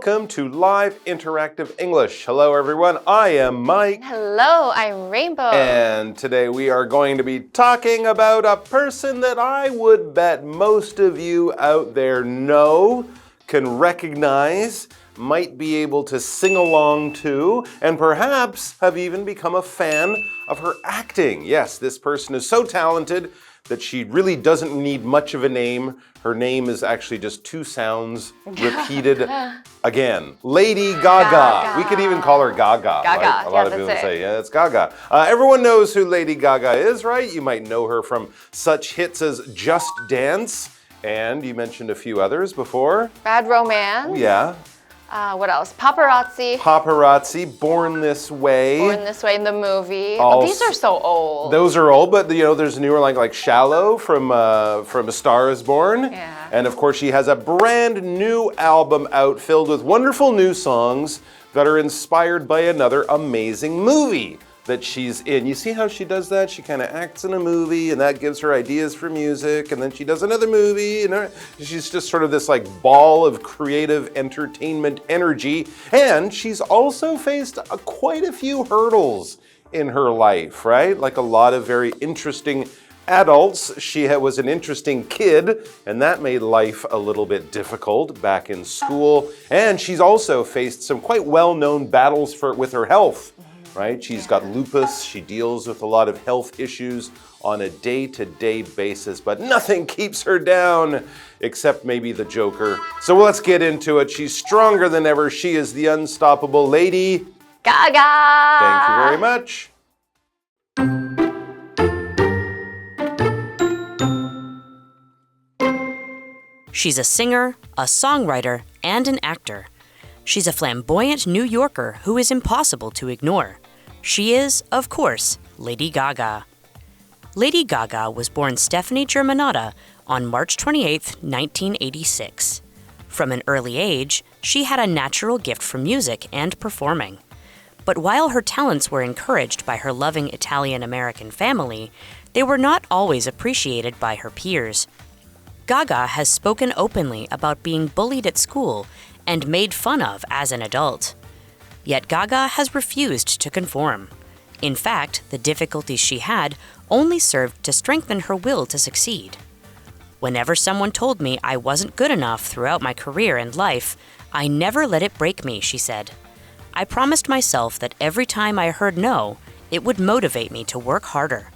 welcome to Live Interactive English. Hello everyone, I am Mike. Hello, I'm Rainbow. And today we are going to be talking about a person that I would bet most of you out there know, can recognize, might be able to sing along to, and perhaps have even become a fan of her acting. Yes, this person is so talented that she really doesn't need much of a name. Her name is actually just two sounds repeated again. Lady Gaga. We could even call her Gaga. Gaga. A lot of people say, yeah, it's Gaga. Everyone knows who Lady Gaga is, right? You might know her from such hits as Just Dance, and you mentioned a few others before. Bad Romance. Yeah. What else? Paparazzi. Paparazzi, Born This Way. Born This Way in the movie. Oh, these are so old. Those are old, but there's newer like Shallow from A Star Is Born. Yeah. And of course she has a brand new album out filled with wonderful new songs that are inspired by another amazing movie that she's in. You see how she does that? She kind of acts in a movie and that gives her ideas for music, and then she does another movie, and she's just sort of this like ball of creative entertainment energy. And she's also faced quite a few hurdles in her life, right? Like a lot of very interesting adults. She was an interesting kid, and that made life a little bit difficult back in school. And she's also faced some quite well-known battles with her health. Right? She's got lupus. She deals with a lot of health issues on a day-to-day basis, but nothing keeps her down except maybe the Joker. So let's get into it. She's stronger than ever. She is the unstoppable Lady Gaga. Thank you very much. She's a singer, a songwriter, and an actor. She's a flamboyant New Yorker who is impossible to ignore. She is, of course, Lady Gaga. Lady Gaga was born Stephanie Germanotta on March 28, 1986. From an early age, she had a natural gift for music and performing. But while her talents were encouraged by her loving Italian-American family, they were not always appreciated by her peers. Gaga has spoken openly about being bullied at school and made fun of as an adult. Yet Gaga has refused to conform. In fact, the difficulties she had only served to strengthen her will to succeed. Whenever someone told me I wasn't good enough throughout my career and life, I never let it break me, she said. I promised myself that every time I heard no, it would motivate me to work harder.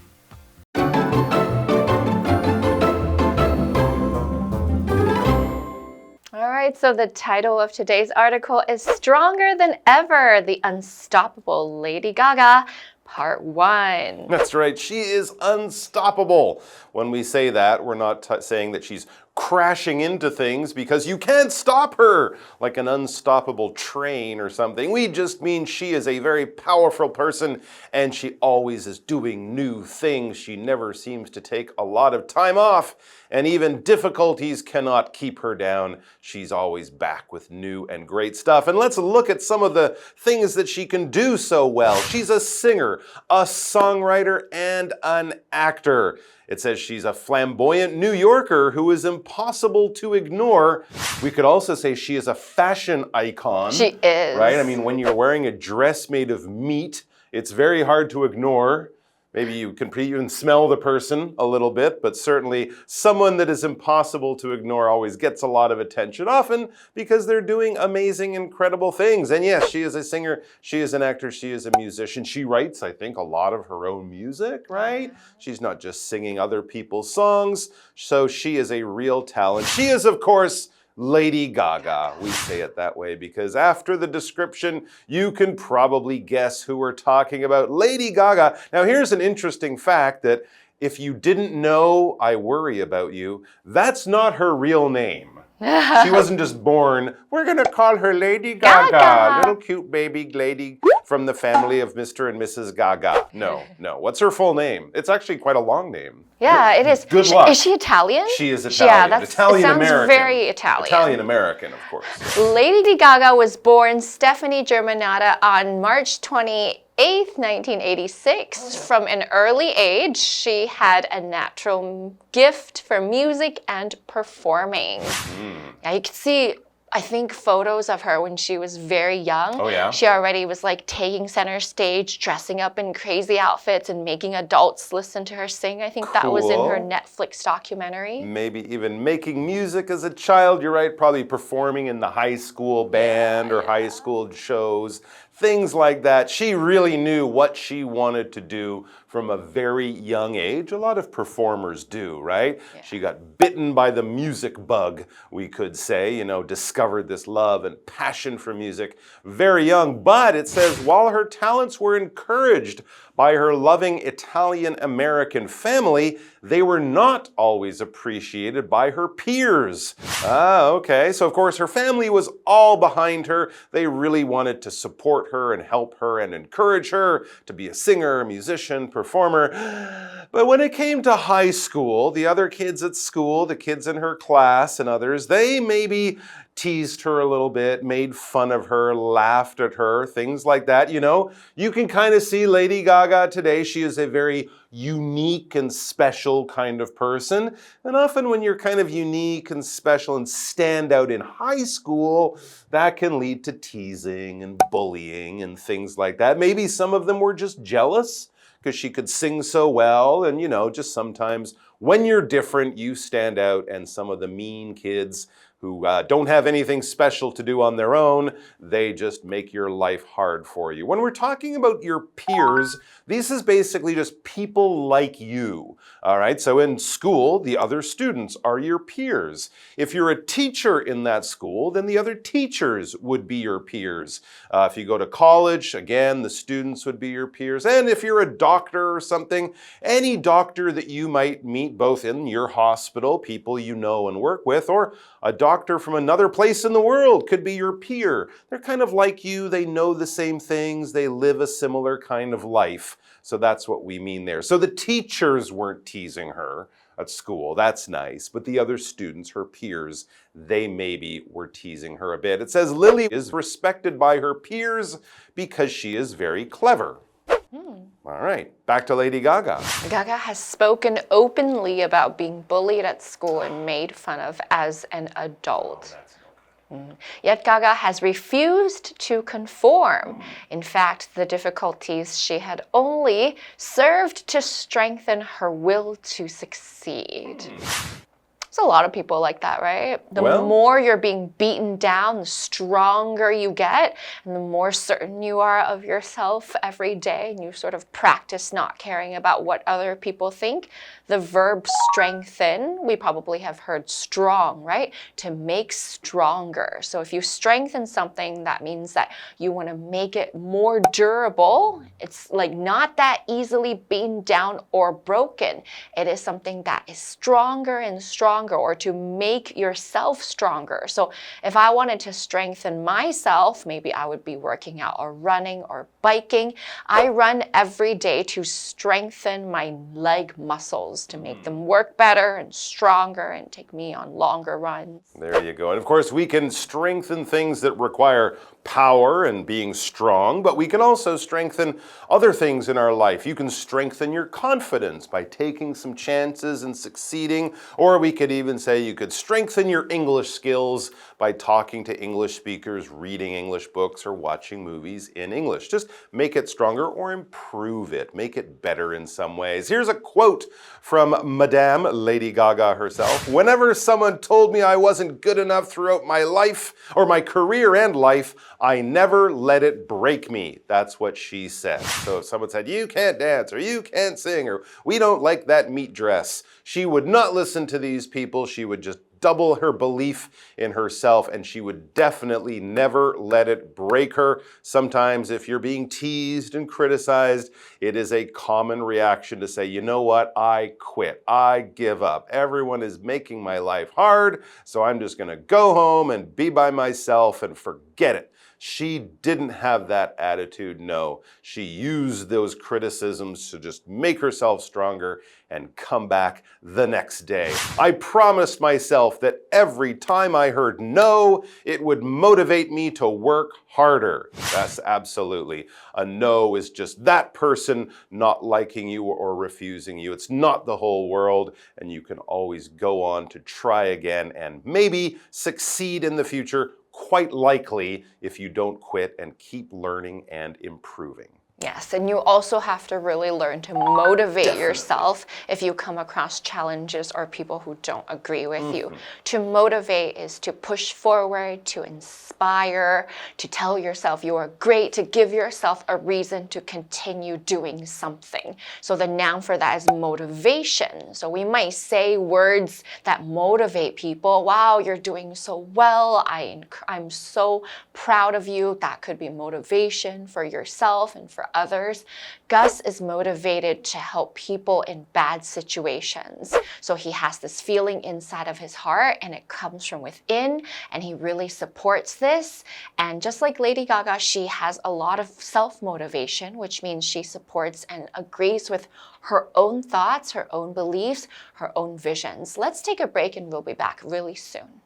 So the title of today's article is Stronger Than Ever, The Unstoppable Lady Gaga, Part 1. That's right, she is unstoppable. When we say that, we're not saying that she's crashing into things because you can't stop her like an unstoppable train or something. We just mean she is a very powerful person and she always is doing new things. She never seems to take a lot of time off, and even difficulties cannot keep her down. She's always back with new and great stuff. And let's look at some of the things that she can do so well. She's a singer, a songwriter, and an actor. It says she's a flamboyant New Yorker who is impossible to ignore. We could also say she is a fashion icon. She is. Right? I mean, when you're wearing a dress made of meat, it's very hard to ignore. Maybe you can even smell the person a little bit, but certainly someone that is impossible to ignore always gets a lot of attention, often because they're doing amazing, incredible things. And yes, she is a singer, she is an actor, she is a musician. She writes, I think, a lot of her own music, right? She's not just singing other people's songs, so she is a real talent. She is, of course, Lady Gaga. We say it that way because after the description, you can probably guess who we're talking about. Lady Gaga. Now, here's an interesting fact that if you didn't know, I worry about you, that's not her real name. She wasn't just born, we're going to call her Lady Gaga, little cute baby lady from the family of Mr. and Mrs. Gaga. No. What's her full name? It's actually quite a long name. Yeah, it is. Good luck. Is she Italian? She is Italian. Yeah, Italian-American. It sounds very Italian. Italian-American, of course. Lady Gaga was born Stephanie Germanotta on March 28th, 1986. From an early age, she had a natural gift for music and performing. Yeah, you can see I think photos of her when she was very young. Oh, yeah? She already was like taking center stage, dressing up in crazy outfits and making adults listen to her sing. I think that was in her Cool. Netflix documentary. Maybe even making music as a child, you're right, probably performing in the high school band or high school shows, things like that. She really knew what she wanted to do from a very young age. A lot of performers do, right? Yeah. She got bitten by the music bug, we could say, you know, discovered this love and passion for music very young. But it says while her talents were encouraged by her loving Italian-American family, they were not always appreciated by her peers. Okay. So of course her family was all behind her. They really wanted to support her and help her and encourage her to be a singer, a musician, performer. But when it came to high school, the other kids at school, the kids in her class and others, they maybe teased her a little bit, made fun of her, laughed at her, things like that. You know, you can kind of see Lady Gaga today. She is a very unique and special kind of person. And often when you're kind of unique and special and stand out in high school, that can lead to teasing and bullying and things like that. Maybe some of them were just jealous because she could sing so well. And, you know, just sometimes when you're different, you stand out, and some of the mean kids who don't have anything special to do on their own, they just make your life hard for you. When we're talking about your peers, this is basically just people like you, all right? So in school, the other students are your peers. If you're a teacher in that school, then the other teachers would be your peers. If you go to college, again, the students would be your peers. And if you're a doctor or something, any doctor that you might meet both in your hospital, people you know and work with, or a doctor from another place in the world could be your peer. They're kind of like you. They know the same things. They live a similar kind of life. So that's what we mean there. So the teachers weren't teasing her at school. That's nice. But the other students, her peers, they maybe were teasing her a bit. It says Lily is respected by her peers because she is very clever. All right, back to Lady Gaga. Gaga has spoken openly about being bullied at school and made fun of as an adult. Yet Gaga has refused to conform. In fact, the difficulties she had only served to strengthen her will to succeed. There's a lot of people like that, right? The more you're being beaten down, the stronger you get, and the more certain you are of yourself every day, and you sort of practice not caring about what other people think. The verb strengthen, we probably have heard strong, right? To make stronger. So if you strengthen something, that means that you want to make it more durable. It's like not that easily beaten down or broken. It is something that is stronger and stronger, or to make yourself stronger. So if I wanted to strengthen myself, maybe I would be working out or running or biking. I run every day to strengthen my leg muscles, to make them work better and stronger and take me on longer runs. There you go. And of course, we can strengthen things that require power and being strong, but we can also strengthen other things in our life. You can strengthen your confidence by taking some chances and succeeding, or we could even say you could strengthen your English skills by talking to English speakers, reading English books, or watching movies in English. Just make it stronger or improve it, make it better in some ways. Here's a quote from Madame Lady Gaga herself. Whenever someone told me I wasn't good enough throughout my life, or my career and life, I never let it break me. That's what she said. So if someone said, you can't dance, or you can't sing, or we don't like that meat dress, she would not listen to these people. She would just double her belief in herself, and she would definitely never let it break her. Sometimes if you're being teased and criticized, it is a common reaction to say, you know what, I quit, I give up. Everyone is making my life hard, so I'm just gonna go home and be by myself and forget it. She didn't have that attitude, no. She used those criticisms to just make herself stronger and come back the next day. I promised myself that every time I heard no, it would motivate me to work harder. That's absolutely. A no is just that person not liking you or refusing you. It's not the whole world, and you can always go on to try again and maybe succeed in the future quite likely if you don't quit and keep learning and improving. Yes, and you also have to really learn to motivate yourself if you come across challenges or people who don't agree with you. To motivate is to push forward, to inspire, to tell yourself you are great, to give yourself a reason to continue doing something. So the noun for that is motivation. So we might say words that motivate people. Wow, you're doing so well. I'm so proud of you. That could be motivation for yourself and for others. Gus is motivated to help people in bad situations. So he has this feeling inside of his heart and it comes from within and he really supports this. And just like Lady Gaga, she has a lot of self-motivation, which means she supports and agrees with her own thoughts, her own beliefs, her own visions. Let's take a break and we'll be back really soon.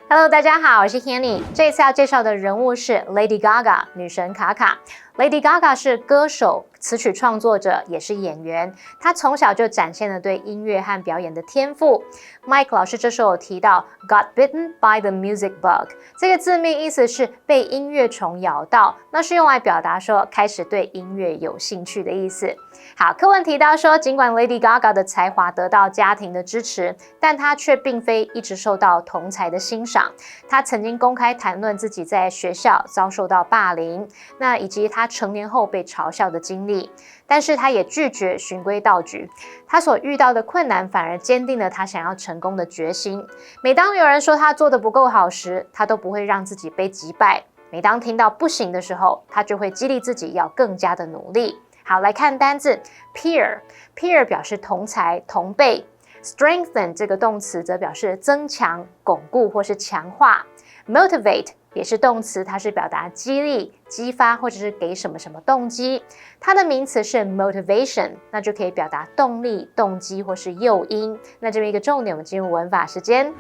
Hello， 大家好，我是 Kenny。这一次要介绍的人物是 Lady Gaga， 女神卡卡。Lady Gaga 是歌手、词曲创作者，也是演员。她从小就展现了对音乐和表演的天赋。Mike 老师这时候有提到 "got bitten by the music bug"， 这个字面意思是被音乐虫咬到，那是用来表达说开始对音乐有兴趣的意思。好，课文提到说，尽管 Lady Gaga 的才华得到家庭的支持，但她却并非一直受到同侪的欣赏。她曾经公开谈论自己在学校遭受到霸凌，那以及她成年后被嘲笑的经历，但是她也拒绝循规蹈矩。她所遇到的困难反而坚定了她想要成功的决心。每当有人说她做得不够好时，她都不会让自己被击败。每当听到不行的时候，她就会激励自己要更加的努力。好，来看单字 peer 表示同才、同辈。Strengthen 这个动词则表示增强、巩固或是强化。Motivate 也是动词，它是表达激励、激发或者是给什么什么动机。它的名词是 motivation， 那就可以表达动力、动机或是诱因。那这边一个重点，我们进入文法时间。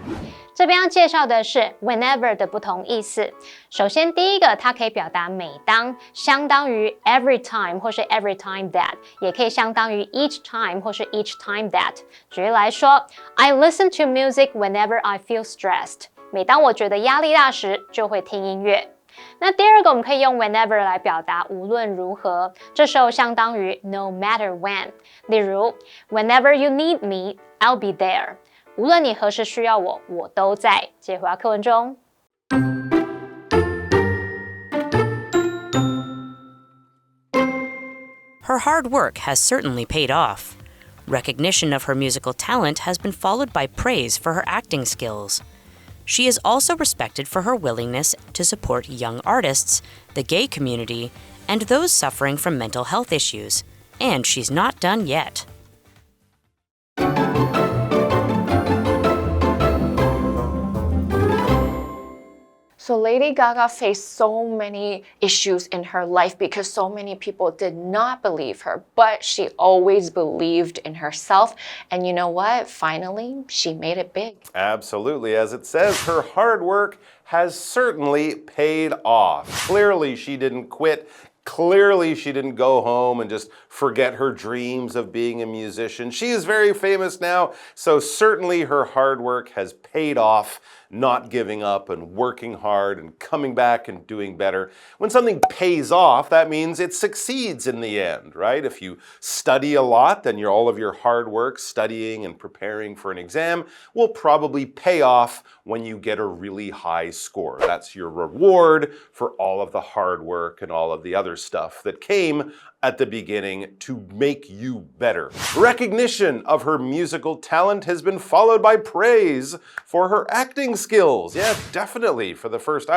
这边要介绍的是 whenever 的不同意思。首先第一个，它可以表达每当，相当于 every time 或是 every time that， 也可以相当于 each time 或是 each time that。举例来说 I listen to music whenever I feel stressed。每当我觉得压力大时，就会听音乐。那第二个，我们可以用 whenever 来表达无论如何，这时候相当于 no matter when。例如 Whenever you need me, I'll be there。无论你何时需要我，我都在。接回到课文中。Her hard work has certainly paid off. Recognition of her musical talent has been followed by praise for her acting skills. She is also respected for her willingness to support young artists, the gay community, and those suffering from mental health issues. And she's not done yet. So Lady Gaga faced so many issues in her life because so many people did not believe her, but she always believed in herself. And you know what? Finally, she made it big. Absolutely. As it says, her hard work has certainly paid off. Clearly, she didn't quit. Clearly, she didn't go home and just forget her dreams of being a musician. She is very famous now, so certainly her hard work has paid off, not giving up and working hard and coming back and doing better. When something pays off, that means it succeeds in the end, right? If you study a lot, then all of your hard work studying and preparing for an exam will probably pay off when you get a really high score. That's your reward for all of the hard work and all of the other stuff that came at the beginning to make you better. Recognition of her musical talent has been followed by praise for her acting skills. Yeah, definitely. For the first,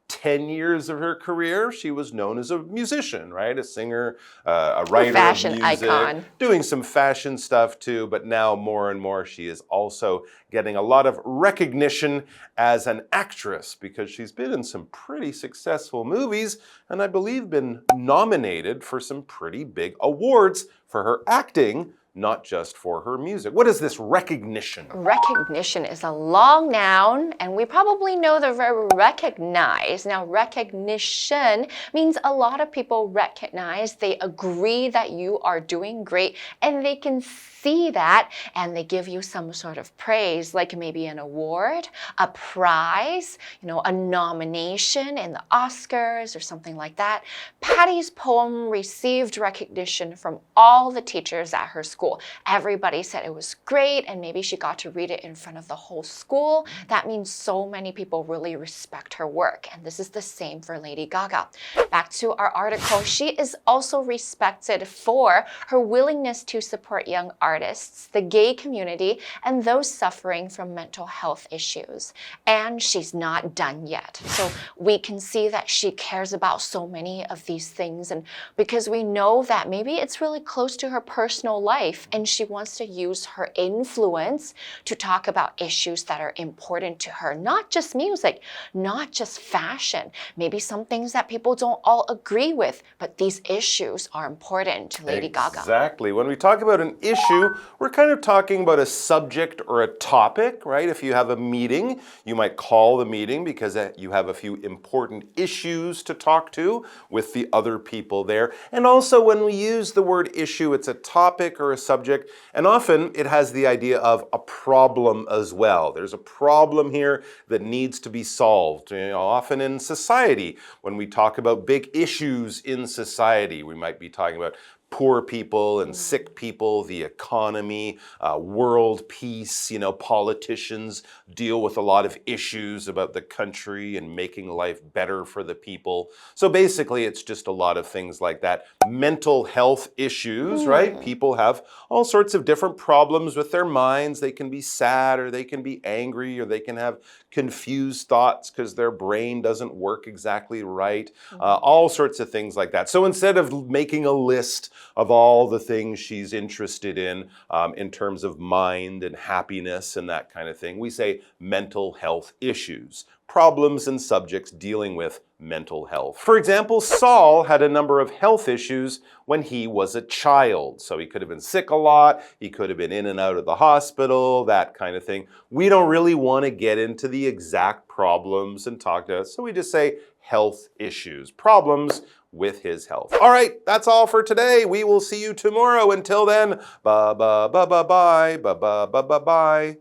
10 years of her career, she was known as a musician, right? A singer, a writer, fashion of music, icon. Doing some fashion stuff too, but now more and more she is also getting a lot of recognition as an actress because she's been in some pretty successful movies and I believe been nominated for some pretty big awards for her acting, not just for her music. What is this recognition? Recognition is a long noun, and we probably know the verb recognize. Now, recognition means a lot of people recognize, they agree that you are doing great, and they can see that, and they give you some sort of praise, like maybe an award, a prize, a nomination in the Oscars or something like that. Patty's poem received recognition from all the teachers at her school. Everybody said it was great, and maybe she got to read it in front of the whole school. That means so many people really respect her work, and this is the same for Lady Gaga. Back to our article, she is also respected for her willingness to support young artists, the gay community, and those suffering from mental health issues. And she's not done yet. So we can see that she cares about so many of these things, and because we know that maybe it's really close to her personal life, and she wants to use her influence to talk about issues that are important to her, not just music, not just fashion, maybe some things that people don't all agree with, but these issues are important to Lady Gaga. Exactly. When we talk about an issue, we're kind of talking about a subject or a topic, right? If you have a meeting, you might call the meeting because you have a few important issues to talk to with the other people there. And also when we use the word issue, it's a topic or a subject, and often it has the idea of a problem as well. There's a problem here that needs to be solved. Often in society, when we talk about big issues in society, we might be talking about poor people and sick people, the economy, world peace. Politicians deal with a lot of issues about the country and making life better for the people. So basically, it's just a lot of things like that. Mental health issues, right? People have all sorts of different problems with their minds. They can be sad, or they can be angry, or they can have confused thoughts because their brain doesn't work exactly right. All sorts of things like that. So instead of making a list of all the things she's interested in terms of mind and happiness and that kind of thing, we say mental health issues, problems and subjects dealing with mental health. For example, Saul had a number of health issues when he was a child. So he could have been sick a lot, he could have been in and out of the hospital, that kind of thing. We don't really want to get into the exact problems and talk to us, so we just say health issues, problems with his health. All right, that's all for today. We will see you tomorrow. Until then, bye.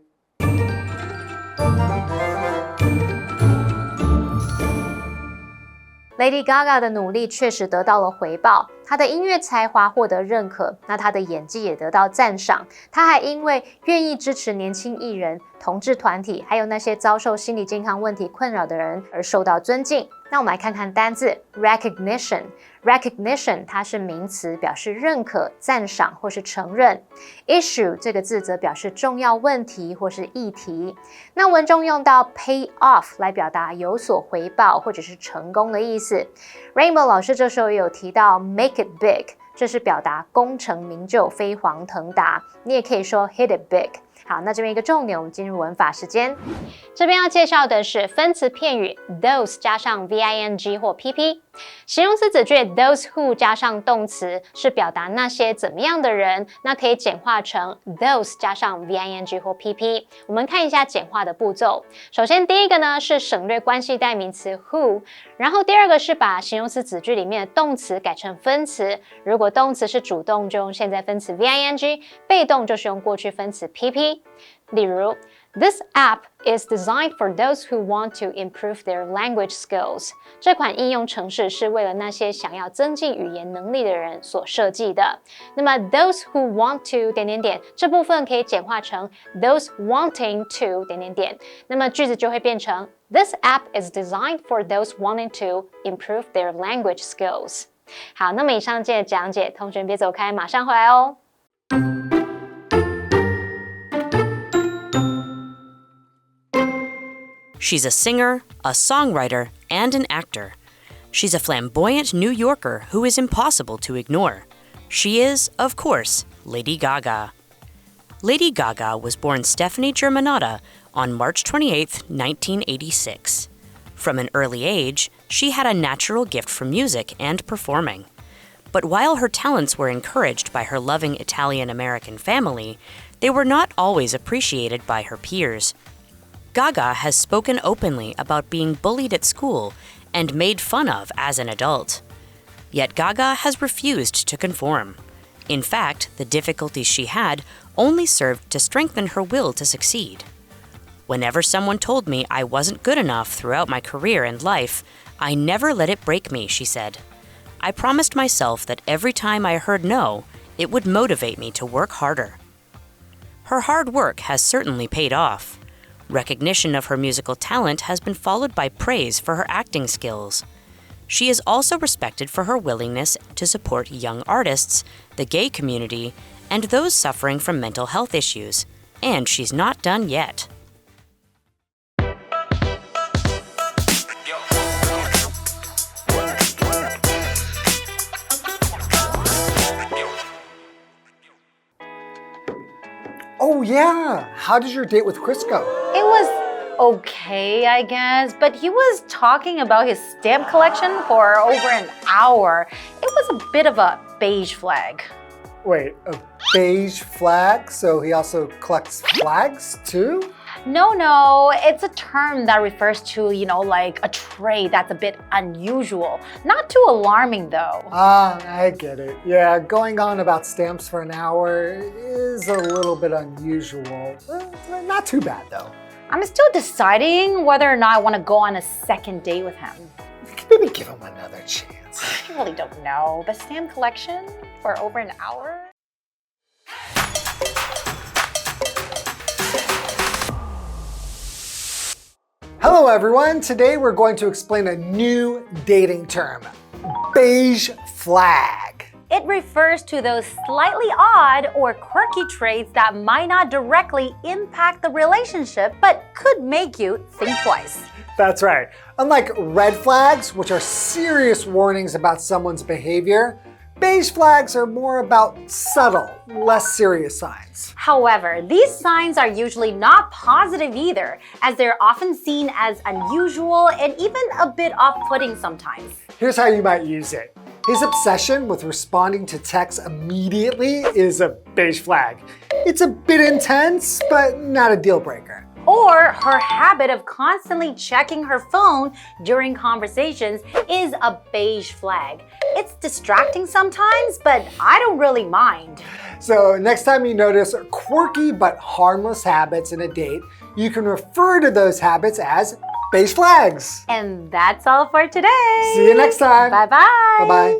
Lady Gaga 的努力确实得到了回报，她的音乐才华获得认可，那她的演技也得到赞赏。她还因为愿意支持年轻艺人、同志团体，还有那些遭受心理健康问题困扰的人而受到尊敬。那我们来看看单字 recognition。recognition 它是名词，表示认可、赞赏或是承认。issue 这个字则表示重要问题或是议题。那文中用到 pay off 来表达有所回报或者是成功的意思。Rainbow 老师这时候也有提到 make it big， 这是表达功成名就、飞黄腾达。你也可以说 hit it big。好，那这边一个重点，我们进入文法时间。这边要介绍的是分词片语 those 加上 VING 或 PP。形容词子句 those who 加上动词是表达那些怎么样的人，那可以简化成 those 加上 VING 或 PP。我们看一下简化的步骤。首先第一个呢是省略关系代名词 who， 然后第二个是把形容词子句里面的动词改成分词。如果动词是主动，就用现在分词 VING， 被动就是用过去分词 PP。例如 This app is designed for those who want to improve their language skills. 这款应用程式是为了那些想要增进语言能力的人所设计的。那么 those who want to 这部分可以简化成 those wanting to 那么句子就会变成 This app is designed for those wanting to improve their language skills. 好，那么以上这讲解，同学别走开，马上回来哦。She's a singer, a songwriter, and an actor. She's a flamboyant New Yorker who is impossible to ignore. She is, of course, Lady Gaga. Lady Gaga was born Stephanie Germanotta on March 28, 1986. From an early age, she had a natural gift for music and performing. But while her talents were encouraged by her loving Italian-American family, they were not always appreciated by her peers. Gaga has spoken openly about being bullied at school and made fun of as an adult. Yet Gaga has refused to conform. In fact, the difficulties she had only served to strengthen her will to succeed. Whenever someone told me I wasn't good enough throughout my career and life, I never let it break me, she said. I promised myself that every time I heard no, it would motivate me to work harder. Her hard work has certainly paid off. Recognition of her musical talent has been followed by praise for her acting skills. She is also respected for her willingness to support young artists, the gay community, and those suffering from mental health issues. And she's not done yet. Oh yeah, how did your date with Chris go? It was okay, I guess, but he was talking about his stamp collection for over an hour. It was a bit of a beige flag. Wait, a beige flag? So he also collects flags too? No, it's a term that refers to, like a trait that's a bit unusual. Not too alarming though. Ah, I get it. Yeah, going on about stamps for an hour is a little bit unusual. Not too bad though. I'm still deciding whether or not I want to go on a second date with him. Maybe give him another chance. I really don't know, but stamp collection for over an hour? Hello everyone, today we're going to explain a new dating term, beige flag. It refers to those slightly odd or quirky traits that might not directly impact the relationship, but could make you think twice. That's right. Unlike red flags, which are serious warnings about someone's behavior, beige flags are more about subtle, less serious signs. However, these signs are usually not positive either, as they're often seen as unusual and even a bit off-putting sometimes. Here's how you might use it. His obsession with responding to texts immediately is a beige flag. It's a bit intense, but not a deal breaker. Or her habit of constantly checking her phone during conversations is a beige flag. It's distracting sometimes, but I don't really mind. So next time you notice quirky but harmless habits in a date, you can refer to those habits as beige flags. And that's all for today. See you next time. Bye-bye. Bye-bye.